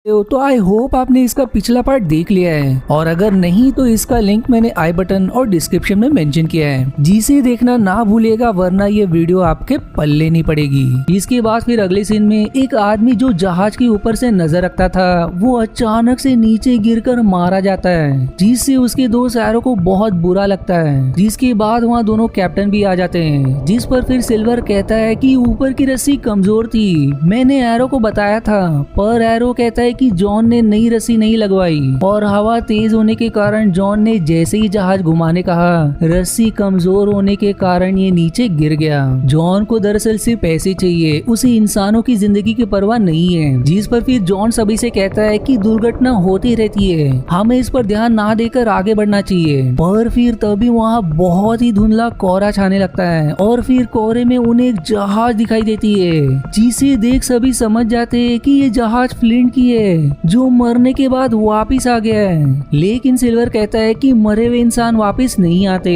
तो I hope आपने इसका पिछला पार्ट देख लिया है, और अगर नहीं तो इसका लिंक मैंने आई बटन और डिस्क्रिप्शन में मेंशन किया है, जिसे देखना ना भूलिएगा, वरना ये वीडियो आपके पल्ले नहीं पड़ेगी। इसके बाद फिर अगले सीन में एक आदमी जो जहाज के ऊपर से नजर रखता था, वो अचानक से नीचे गिरकर मारा जाता है, जिससे उसके दोस्त एरो को बहुत बुरा लगता है। जिसके बाद वहाँ दोनों कैप्टन भी आ जाते हैं, जिस पर फिर सिल्वर कहता है कि ऊपर की रस्सी कमजोर थी, मैंने एरो को बताया था, पर एरो कहता है कि जॉन ने नई रस्सी नहीं लगवाई, और हवा तेज होने के कारण जॉन ने जैसे ही जहाज घुमाने कहा, रस्सी कमजोर होने के कारण ये नीचे गिर गया। जॉन को दरअसल सिर्फ पैसे चाहिए, उसे इंसानों की जिंदगी की परवाह नहीं है। जिस पर फिर जॉन सभी से कहता है कि दुर्घटना होती रहती है, हमें इस पर ध्यान ना देकर आगे बढ़ना चाहिए। पर फिर तभी वहाँ बहुत ही धुंधला कोहरा छाने लगता है, और फिर कोहरे में उन्हें एक जहाज दिखाई देती है, जिसे देख सभी समझ जाते हैं कि ये जहाज फ्लिंट की है, जो मरने के बाद वापिस आ गया है। लेकिन सिल्वर कहता है कि मरे हुए इंसान वापिस नहीं आते।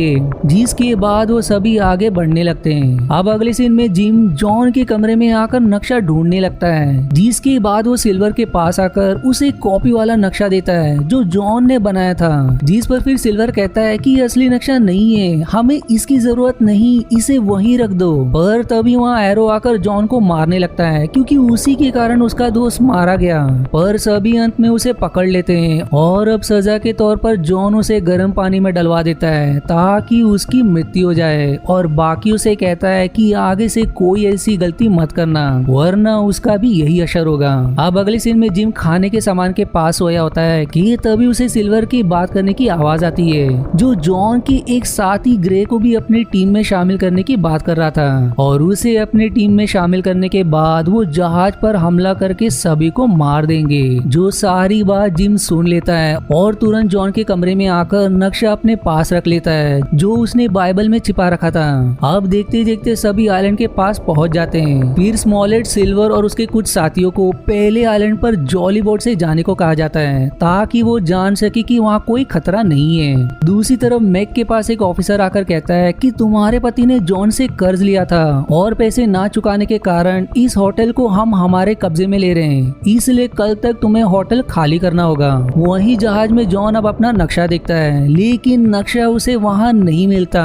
जिसके बाद वो सभी आगे बढ़ने लगते हैं। अब अगले सीन में जिम जॉन के कमरे में आकर नक्शा ढूंढने लगता है, जिसके बाद वो सिल्वर के पास आकर उसे कॉपी वाला नक्शा देता है जो जॉन ने बनाया था। जिस पर फिर सिल्वर कहता है कि असली नक्शा नहीं है, हमें इसकी जरूरत नहीं, इसे वहीं रख दो। पर तभी वहाँ एरो आकर जॉन को मारने लगता है, क्योंकि उसी के कारण उसका दोस्त मारा गया। पर सभी अंत में उसे पकड़ लेते हैं, और अब सजा के तौर पर जॉन उसे गर्म पानी में डलवा देता है ताकि उसकी मृत्यु हो जाए, और बाकी उसे कहता है कि आगे से कोई ऐसी गलती मत करना, वरना उसका भी यही असर होगा। अब अगले सीन में जिम खाने के सामान के पास सोया होता है कि तभी उसे सिल्वर की बात करने की आवाज आती है, जो जॉन की एक साथी ग्रे को भी अपनी टीम में शामिल करने की बात कर रहा था, और उसे अपनी टीम में शामिल करने के बाद वो जहाज पर हमला करके सभी को मार देंगे। जो सारी बात जिम सुन लेता है, और तुरंत जॉन के कमरे में आकर नक्शा अपने पास रख लेता है, जो उसने बाइबल में छिपा रखा था। अब देखते देखते सभी आइलैंड के पास पहुंच जाते हैं। फिर स्मॉलेट, सिल्वर और उसके कुछ साथियों को पहले आइलैंड पर जॉली बोट से जाने को कहा जाता है, ताकि वो जान सके कि वहाँ कोई खतरा नहीं है। दूसरी तरफ मैक के पास एक ऑफिसर आकर कहता है कि तुम्हारे पति ने जॉन से कर्ज लिया था, और पैसे ना चुकाने के कारण इस होटल को हम हमारे कब्जे में ले रहे हैं, इसलिए कल तक तुम्हें होटल खाली करना होगा। वही जहाज में जॉन अब अपना नक्शा देखता है, लेकिन नक्शा उसे वहाँ नहीं मिलता।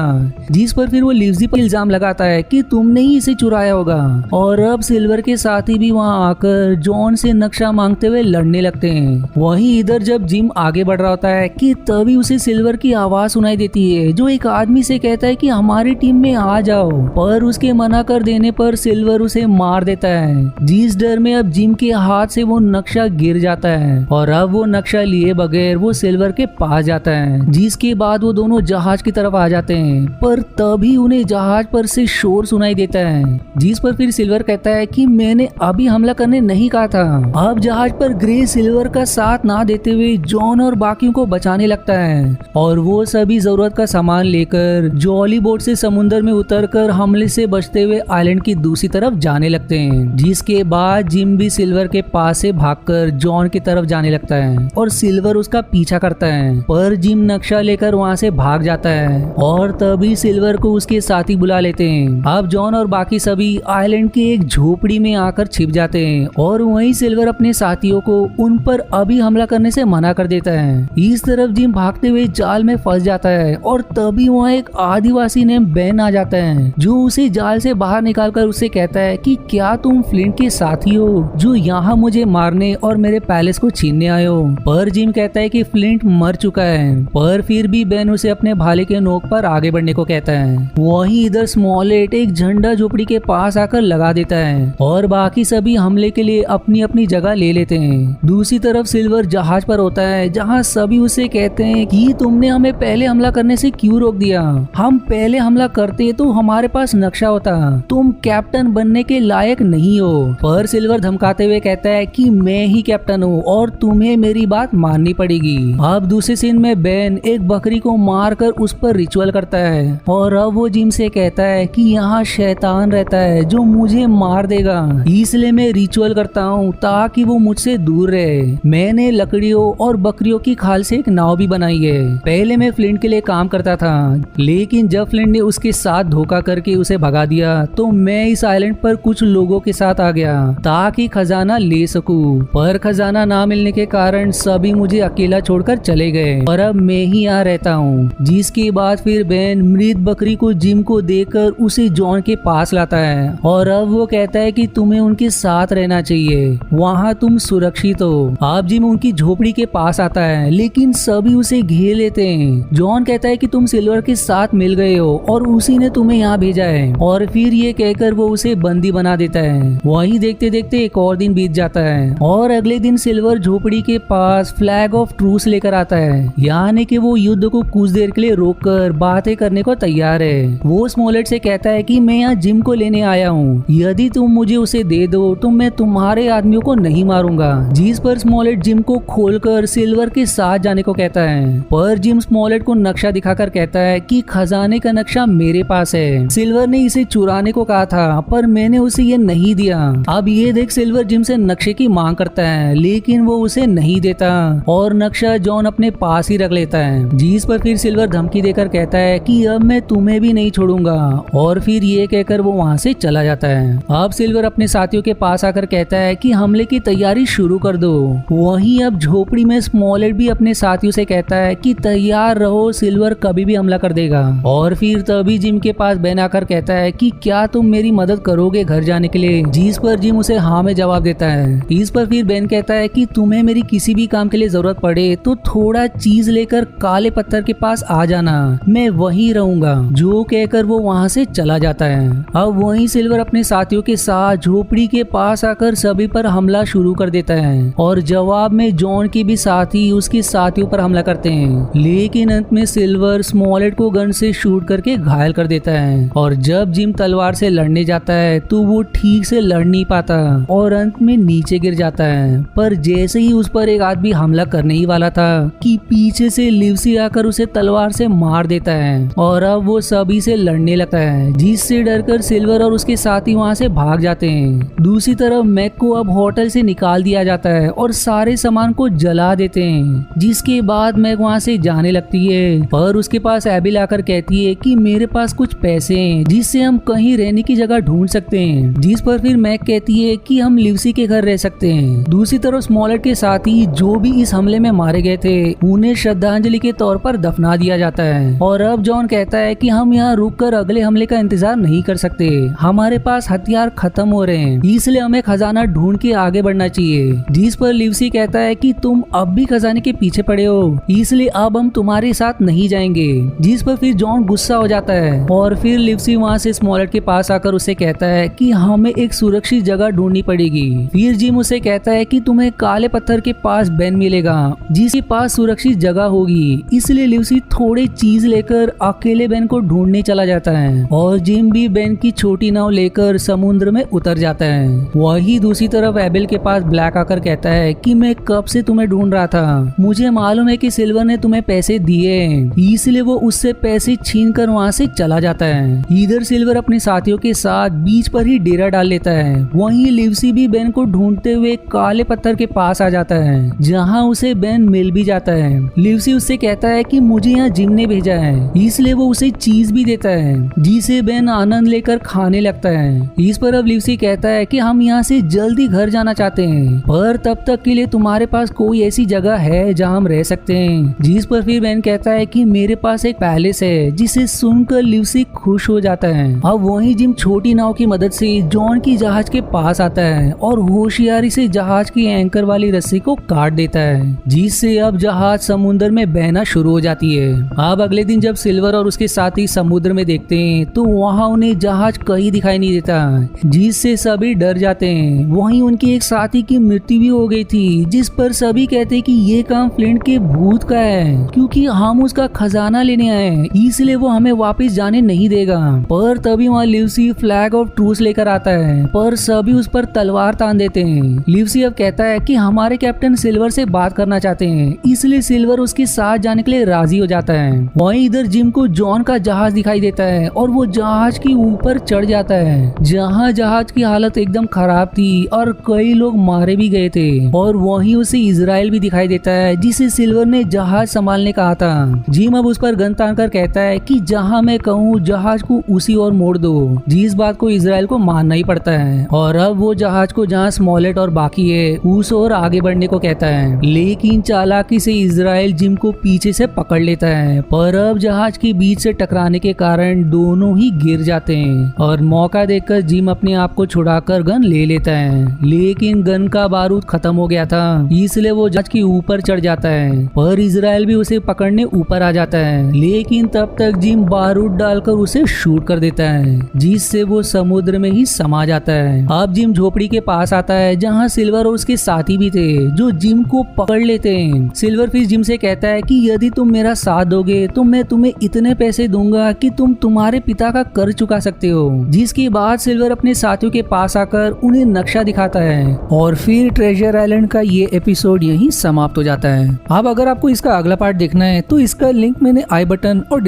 जिस पर फिर वो लिवजी पर इल्जाम लगाता है कि तुमने ही इसे चुराया होगा, और अब सिल्वर के साथी भी वहाँ आकर जॉन से नक्शा मांगते हुए लड़ने लगते हैं। वहीं इधर जब जिम आगे बढ़ रहा होता है कि तभी उसे सिल्वर की आवाज सुनाई देती है, जो एक आदमी से कहता है कि हमारी टीम में आ जाओ, पर उसके मना कर देने पर सिल्वर उसे मार देता है। जिस डर में अब जिम के हाथ से वो नक्शा गिर जाता है, और अब वो नक्शा लिए बगैर वो सिल्वर के पास जाता है। जिसके बाद वो दोनों जहाज की तरफ आ जाते हैं, पर तभी उन्हें जहाज पर से शोर सुनाई देता है। जिस पर फिर सिल्वर कहता है कि मैंने अभी हमला करने नहीं कहा था। अब जहाज पर ग्रे सिल्वर का साथ ना देते हुए जॉन और बाकियों को बचाने लगता है, और वो सभी जरूरत का सामान लेकर जॉली बोट से समुद्र में उतरकर हमले से बचते हुए आइलैंड की दूसरी तरफ जाने लगते हैं। जिसके बाद जिम भी सिल्वर के पास से भागकर जॉन की तरफ जाने लगता है, और सिल्वर उसका पीछा करता है, पर जिम नक्शा लेकर वहाँ से भाग जाता है, और तभी सिल्वर को उसके साथी बुला लेते हैं। अब जॉन और बाकी सभी आइलैंड के एक झोपड़ी में आकर छिप जाते हैं, और वहीं सिल्वर अपने साथियों को उन पर अभी हमला करने से मना कर देता है। इस तरफ जिम भागते हुए जाल में फंस जाता है, और तभी वहाँ एक आदिवासी नेम बेन आ जाता है, जो उसे जाल से बाहर निकालकर उसे कहता है कि क्या तुम फ्लिंट के साथी हो, जो यहाँ मुझे मारने और मेरे पैलेस को छीनने आए हो। पर जिम कहता है कि फ्लिंट मर चुका है, पर फिर भी बेन उसे अपने भाले के नोक पर आगे बढ़ने को कहता है। वहीं इधर स्मॉलेट एक झंडा झोपड़ी के पास आकर लगा देता है, और बाकी सभी हमले के लिए अपनी अपनी जगह ले लेते हैं। दूसरी तरफ सिल्वर जहाज पर होता है, जहाँ सभी उसे कहते हैं कि तुमने हमें पहले हमला करने से क्यों रोक दिया, हम पहले हमला करते तो हमारे पास नक्शा होता, तुम कैप्टन बनने के लायक नहीं हो। पर सिल्वर धमकाते हुए कहता है कि मैं ही कैप्टन हूँ, और तुम्हें मेरी बात माननी पड़ेगी। अब दूसरे सीन में बेन एक बकरी को मारकर उस पर रिचुअल करता है, और अब वो जिम से कहता है कि यहाँ शैतान रहता है जो मुझे मार देगा, इसलिए मैं रिचुअल करता हूँ ताकि वो मुझसे दूर रहे। मैंने लकड़ियों और बकरियों की खाल से एक नाव भी बनाई है। पहले मैं फ्लिंट के लिए काम करता था, लेकिन जब फ्लिंट ने उसके साथ धोखा करके उसे भगा दिया, तो मैं इस आइलैंड पर कुछ लोगों के साथ आ गया ताकि खजाना ले सकूं। पर खजाना ना मिलने के कारण सभी मुझे अकेला छोड़कर चले गए और अब मैं ही यहाँ रहता हूँ। जिसके बाद फिर बेन मृत बकरी को जिम को देकर उसे जॉन के पास लाता है और अब वो कहता है कि तुम्हें उनके साथ रहना चाहिए, वहाँ तुम सुरक्षित हो। अब जिम उनकी झोपड़ी के पास आता है लेकिन सभी उसे घेर लेते हैं। जॉन कहता है कि तुम सिल्वर के साथ मिल गए हो और उसी ने तुम्हें यहाँ भेजा है और फिर ये कहकर वो उसे बंदी बना देता है। वही देखते देखते एक और दिन बीत जाता है और अगले दिन सिल्वर झोपड़ी के पास फ्लैग ऑफ ट्रूस लेकर आता है, यानी कि वो युद्ध को कुछ देर के लिए रोककर बातें करने को तैयार है। वो स्मॉलेट से कहता है कि मैं यहाँ जिम को लेने आया हूँ, यदि तुम मुझे उसे दे दो तो मैं तुम्हारे आदमियों को नहीं मारूंगा। जिस पर स्मॉलेट जिम को खोलकर सिल्वर के साथ जाने को कहता है, पर जिम स्मॉलेट को नक्शा दिखाकर कहता है कि खजाने का नक्शा मेरे पास है, सिल्वर ने इसे चुराने को कहा था पर मैंने उसे ये नहीं दिया। अब ये देख सिल्वर जिम से नक्शे की मांग करता है लेकिन वो उसे नहीं देता और नक्शा जॉन अपने पास ही रख लेता है। जिस पर फिर सिल्वर धमकी देकर कहता है कि अब मैं तुम्हें भी नहीं छोड़ूंगा और फिर ये कहकर वो वहाँ से चला जाता है। अब सिल्वर अपने साथियों के पास आकर कहता है कि हमले की तैयारी शुरू कर दो। वहीं अब झोपड़ी में स्मॉलेट भी अपने साथियों से कहता है कि तैयार रहो, सिल्वर कभी भी हमला कर देगा। और फिर तभी जिम के पास बेन आकर कहता है कि क्या तुम मेरी मदद करोगे घर जाने के लिए, जिस पर जिम उसे हाँ में जवाब देता है। इस पर फिर बेन कहता है कि तुम्हें मेरी किसी भी काम के लिए जरूरत पड़े तो थोड़ा चीज लेकर काले पत्थर के पास आ जाना, मैं वहीं रहूंगा। जो कहकर वो वहाँ से चला जाता है। अब वहीं सिल्वर अपने साथियों के साथ झोपड़ी के पास आकर सभी पर हमला शुरू कर देता है और जवाब में जॉन के भी साथी उसके साथियों पर हमला करते हैं, लेकिन अंत में सिल्वर स्मॉलेट को गन से शूट करके घायल कर देता है। और जब जिम तलवार से लड़ने जाता है तो वो ठीक से लड़ नहीं पाता और अंत में नीचे गिर जाता है। पर जैसे ही उस पर एक आदमी हमला करने ही वाला था कि पीछे से लिवसी आकर उसे तलवार से मार देता है और अब वो सभी से लड़ने लगता है, जिससे डरकर सिल्वर और उसके साथी वहाँ से भाग जाते हैं। दूसरी तरफ मैक को अब होटल से निकाल दिया जाता है और सारे सामान को जला देते हैं, जिसके बाद मैक वहाँ से जाने लगती है। पर उसके पास एबिल आकर कहती है कि मेरे पास कुछ पैसे हैं जिससे हम कहीं रहने की जगह ढूंढ सकते हैं, जिस पर फिर मैक कहती है कि हम लिवसी के घर रह सकते हैं। दूसरी तरफ स्मॉलेट के साथी जो भी इस हमले में मारे गए थे उन्हें श्रद्धांजलि के तौर पर दफना दिया जाता है। और अब जॉन कहता है कि हम यहाँ रुककर अगले हमले का इंतजार नहीं कर सकते, हमारे पास हथियार खत्म हो रहे हैं, इसलिए हमें खजाना ढूंढ के आगे बढ़ना चाहिए। जिस पर लिवसी कहता है कि तुम अब भी खजाने के पीछे पड़े हो, इसलिए अब हम तुम्हारे साथ नहीं जाएंगे। जिस पर फिर जॉन गुस्सा हो जाता है और फिर लिवसी वहाँ से स्मॉलेट के पास आकर उसे कहता है कि हमें एक सुरक्षित जगह ढूंढनी पड़ेगी। फिर जिम उसे कहता है कि तुम्हें काले पत्थर के पास बेन मिलेगा जिसके पास सुरक्षित जगह होगी, इसलिए लिवसी थोड़े चीज लेकर अकेले बेन को ढूंढने चला जाता है और जिम भी बेन की छोटी नाव लेकर समुद्र में उतर जाता है। वही दूसरी तरफ एबिल के पास ब्लैक आकर कहता है कि मैं कब से तुम्हें ढूंढ रहा था, मुझे मालूम है कि सिल्वर ने तुम्हें पैसे दिए हैं, इसलिए वो उससे पैसे छीन कर वहाँ से चला जाता है। इधर सिल्वर अपने साथियों के साथ बीच पर ही डेरा डाल लेता है। वहीं लिवसी भी बेन को ढूंढते हुए काले पत्थर के पास आ जाता है जहाँ उसे बेन मिल भी जाता है। लिवसी उससे कहता है कि मुझे यहाँ जिम ने भेजा है, इसलिए वो उसे चीज भी देता है जिसे बेन आनंद लेकर खाने लगता है। इस पर अब लिवसी कहता है कि हम यहाँ से जल्दी घर जाना चाहते हैं, पर तब तक के लिए तुम्हारे पास कोई ऐसी जगह है जहाँ हम रह सकते हैं। जिस पर फिर बेन कहता है कि मेरे पास एक पैलेस है, जिसे सुनकर लिवसी खुश हो जाता है। अब वहीं जिम छोटी नाव की मदद से जॉन की जहाज के पास आता है और होशियारी से जहाज की एंकर वाली रस्सी को काट देता है, जिससे अब जहाज समुद्र में बहना शुरू हो जाती है। अब अगले दिन जब सिल्वर और उसके साथी समुद्र में देखते हैं तो वहाँ उन्हें जहाज कहीं दिखाई नहीं देता, जिससे सभी डर जाते हैं। वहीं उनके एक साथी की मृत्यु भी हो गई थी, जिस पर सभी कहते हैं कि ये काम फ्लिंट के भूत का है, क्योंकि हम उसका खजाना लेने आए हैं, इसलिए वो हमें वापस जाने नहीं देगा। पर तभी वहाँ लिवसी फ्लैग ऑफ ट्रूस लेकर आता है, पर सभी उस पर तलवार तान देते हैं। लिवसी अब कहता है कि हमारे कैप्टन सिल्वर से बात करना चाहते हैं, इसलिए सिल्वर उसके साथ जाने के लिए राजी हो जाता है। वहीं इधर जिम को जॉन का जहाज दिखाई देता है और वो जहाज के ऊपर चढ़ जाता है, जहाँ जहाज की हालत एकदम खराब थी और कई लोग मारे भी गए थे। और वहीं उसे इजराइल भी दिखाई देता है, जिसे सिल्वर ने जहाज संभालने कहा था। जिम अब उस पर गन तान कर कहता है कि जहाँ मैं कहूँ जहाज को उसी ओर मोड़ दो, जिस बात को इजराइल को मानना ही पड़ता है। और अब वो जहाज को जहाँ स्मॉलेट और बाकी किए उस और आगे बढ़ने को कहता है, लेकिन चालाकी से इजराइल जिम को पीछे से पकड़ लेता है। पर अब जहाज के बीच से टकराने के कारण दोनों ही गिर जाते हैं और मौका देखकर जिम अपने आप को छुड़ाकर गन ले लेता है, लेकिन गन का बारूद खत्म हो गया था, इसलिए वो जहाज के ऊपर चढ़ जाता है। पर इजराइल भी उसे पकड़ने ऊपर आ जाता है, लेकिन तब तक जिम बारूद डालकर उसे शूट कर देता है, जिससे वो समुद्र में ही समा जाता है। अब जिम झोपड़ी के पास आता है जहाँ सिल्वर और उसके साथी भी थे जो जिम को पकड़ लेते हैं। सिल्वर फिश जिम से कहता है कि यदि तुम मेरा साथ दोगे तो मैं तुम्हें इतने पैसे दूंगा कि तुम तुम्हारे पिता का कर्ज चुका सकते हो। जिसके बाद सिल्वर अपने साथियों के पास आकर उन्हें नक्शा दिखाता है और फिर ट्रेजर आइलैंड का ये एपिसोड यहीं समाप्त हो जाता है। अब अगर आपको इसका अगला पार्ट देखना है तो इसका लिंक मैंने आई बटन और